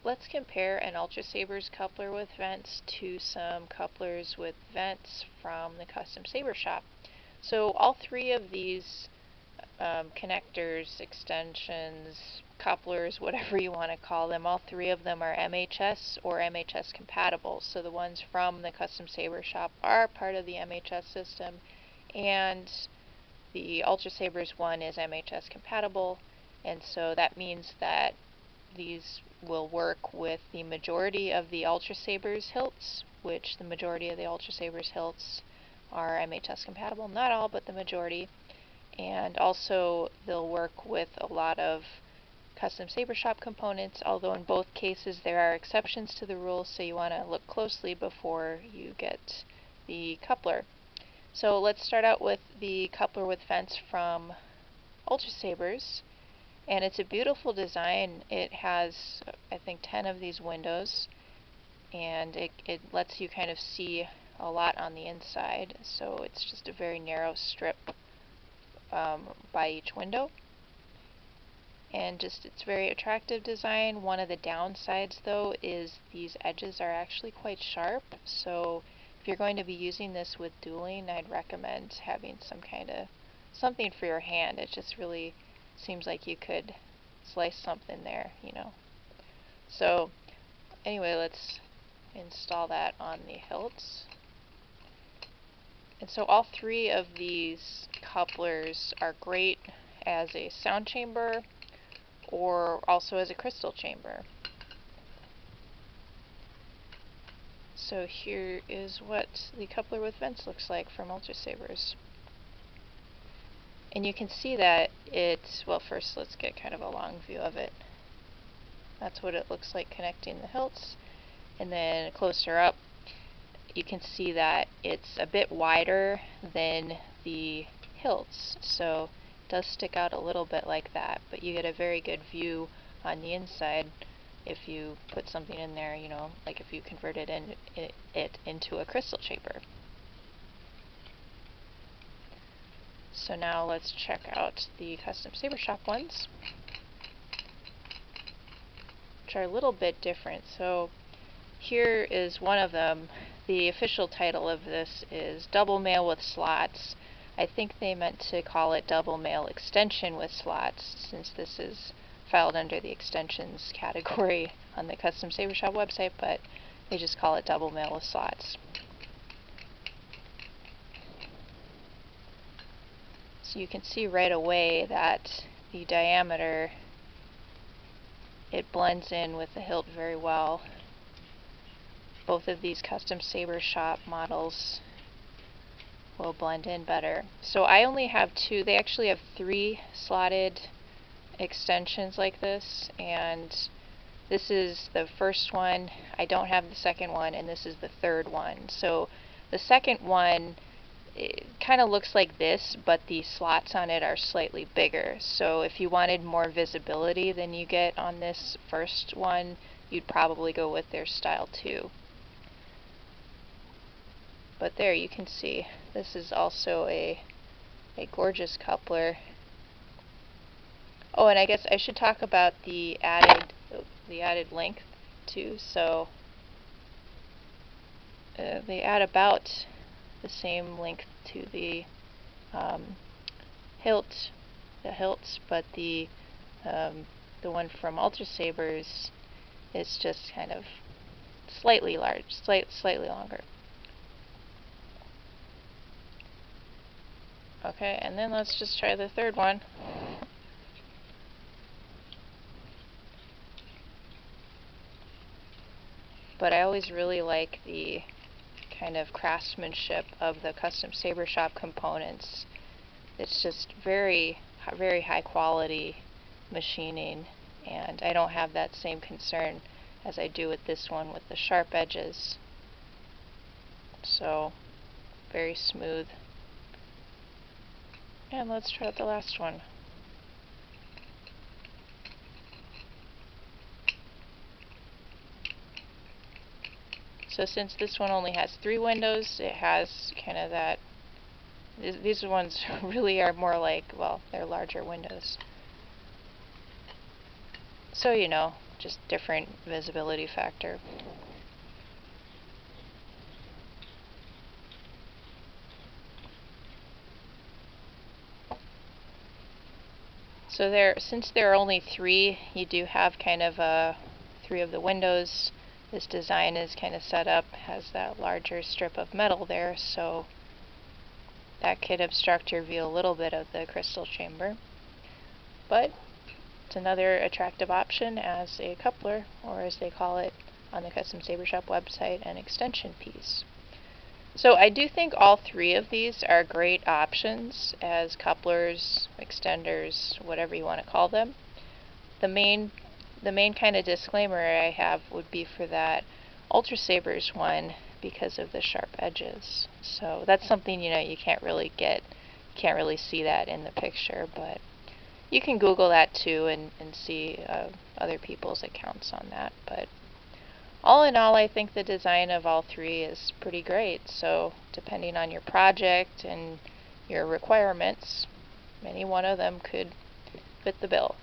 let's compare an Ultrasabers coupler with vents to some couplers with vents from the custom Saber shop. So all three of these connectors, extensions, couplers, whatever you want to call them, all three of them are MHS or MHS compatible. So the ones from the custom Saber shop are part of the MHS system, and the Ultrasabers one is MHS compatible, and so that means that these will work with the majority of the Ultrasabers hilts, which the majority of the Ultrasabers hilts are MHS compatible. Not all, but the majority. And also they'll work with a lot of custom Saber shop components, although in both cases there are exceptions to the rules, so you want to look closely before you get the coupler. So let's start out with the coupler with vents from Ultrasabers. And it's a beautiful design. It has, I think, 10 of these windows, and it lets you kind of see a lot on the inside. So it's just a very narrow strip by each window. And it's very attractive design. One of the downsides, though, is these edges are actually quite sharp. So if you're going to be using this with dueling, I'd recommend having something for your hand. It just really seems like you could slice something there, you know. So anyway, let's install that on the hilts. And so all three of these couplers are great as a sound chamber or also as a crystal chamber. So here is what the coupler with vents looks like from Ultrasabers. And you can see that well, first let's get kind of a long view of it. That's what it looks like connecting the hilts. And then closer up, you can see that it's a bit wider than the hilts. So it does stick out a little bit like that, but you get a very good view on the inside if you put something in there, you know, like if you converted it into a crystal chamber. So now let's check out the custom Saber shop ones, which are a little bit different. So here is one of them. The official title of this is Double Mail with Slots. I think they meant to call it Double Mail Extension with Slots, since this is filed under the extensions category on the custom Saber shop website, but they just call it Double Mail with Slots. So you can see right away that the diameter, it blends in with the hilt very well. Both of these custom Saber shop models will blend in better. So I only have two. They actually have 3 slotted extensions like this, and this is the first one. I don't have the second one, and this is the third one. So the second one, it kind of looks like this, but the slots on it are slightly bigger. So if you wanted more visibility than you get on this first one, you'd probably go with their style 2. But there you can see, this is also a gorgeous coupler. Oh, and I guess I should talk about the added length too. So they add about the same length to the hilts, but the one from Ultrasabers is just kind of slightly slightly longer. Okay, and then let's just try the third one. But I always really like the kind of craftsmanship of the custom Saber shop components. It's just very high quality machining, and I don't have that same concern as I do with this one with the sharp edges. So very smooth. And let's try out the last one. So since this one only has 3 windows, it has kind of that, these ones really are more like, well, they're larger windows. So, you know, just different visibility factor. So since there are only 3, you do have kind of 3 of the windows. This design is kind of set up, has that larger strip of metal there, so that could obstruct your view a little bit of the crystal chamber. But it's another attractive option as a coupler, or as they call it on the Custom Saber Shop website, an extension piece. So I do think all 3 of these are great options as couplers, extenders, whatever you want to call them. The main kind of disclaimer I have would be for that Ultrasabers one because of the sharp edges. So that's something you can't really see that in the picture, but you can Google that too and see other people's accounts on that. But all in all, I think the design of all 3 is pretty great. So depending on your project and your requirements, any one of them could fit the bill.